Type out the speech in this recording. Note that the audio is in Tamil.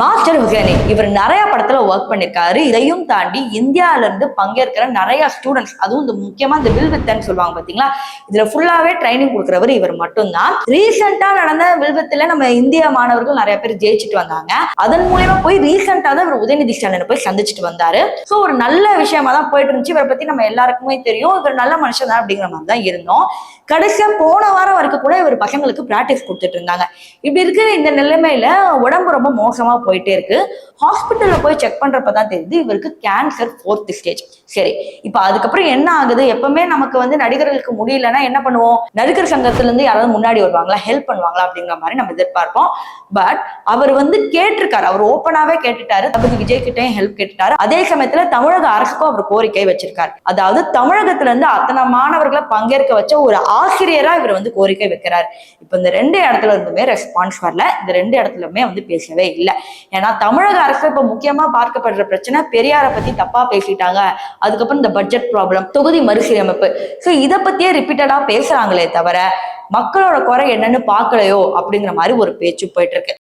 மாஸ்டர் ஹுசேனி இவர் நிறைய படத்துல ஒர்க் பண்ணிருக்காரு. இதையும் தாண்டி இந்தியால இருந்து பங்கேற்கிற நிறைய ஸ்டூடெண்ட்ஸ், அதுவும் இந்த முக்கியமா இந்த வில்வித்தன்னு சொல்லுவாங்க பாத்தீங்களா, இதுல ஃபுல்லாவே ட்ரைனிங் கொடுக்குறவர் இவர் மட்டும்தான். ரீசெண்டா நடந்த வில்வித்துல நம்ம இந்திய மாணவர்கள் நிறைய பேர் ஜெயிச்சுட்டு வந்தாங்க. அதன் மூலியமா போய் ரீசெண்டா தான் இவர் உதயநிதி ஸ்டாலினை போய் சந்திச்சுட்டு வந்தாரு. ஸோ ஒரு நல்ல விஷயமா தான் போயிட்டு இருந்துச்சு. இவரை பத்தி நம்ம எல்லாருக்குமே தெரியும், இவர் நல்ல மனுஷன் தான் அப்படிங்கிற மாதிரி தான் இருந்தோம். கடைசியா போன வாரம் வரைக்கும் கூட இவர் பசங்களுக்கு பிராக்டிஸ் கொடுத்துட்டு இருந்தாங்க. இப்படி இருக்கிற இந்த நிலைமையில உடம்பு ரொம்ப மோசமா போயிட்டே இருக்கு. ஹாஸ்பிட்டல்ல போய் செக் பண்றப்பதான் தெரியுது இவருக்கு கேன்சர் 4th ஸ்டேஜ். சரி, இப்ப அதுக்கப்புறம் என்ன ஆகுது? எப்பவுமே நமக்கு நடிகர்களுக்கு முடியலன்னா என்ன பண்ணுவோம்? நடிகர் சங்கத்துல இருந்து யாராவது முன்னாடி வருவாங்களா, ஹெல்ப் பண்ணுவாங்களா அப்படிங்கிற மாதிரி நம்ம எதிர்பார்ப்போம். பட் அவர் கேட்டிருக்காரு, அவர் ஓப்பனாவே கேட்டுட்டாரு. தளபதி விஜய் கிட்டையும் ஹெல்ப் கேட்டுட்டாரு. அதே சமயத்துல தமிழக அரசுக்கும் அவர் கோரிக்கை வச்சிருக்காரு. அதாவது தமிழகத்துல இருந்து அத்தனை மாணவர்களை பங்கேற்க வச்ச ஒரு ஆசிரியரா இவர் கோரிக்கை வைக்கிறார். இப்ப இந்த 2 இடத்துல இருந்துமே ரெஸ்பான்ஸ் வரல. இந்த 2 இடத்துலயுமே பேசவே இல்லை. ஏன்னா தமிழக அரசு இப்ப முக்கியமா பார்க்கப்படுற பிரச்சனை பெரியாரை பத்தி தப்பா பேசிட்டாங்க. அதுக்கப்புறம் இந்த பட்ஜெட் ப்ராப்ளம், தொகுதி மறுசீரமைப்பு, சோ இதை பத்தியே ரிப்பீட்டடா பேசுறாங்களே தவிர மக்களோட குறை என்னன்னு பாக்கலையோ அப்படிங்கிற மாதிரி ஒரு பேச்சு போயிட்டு இருக்கு.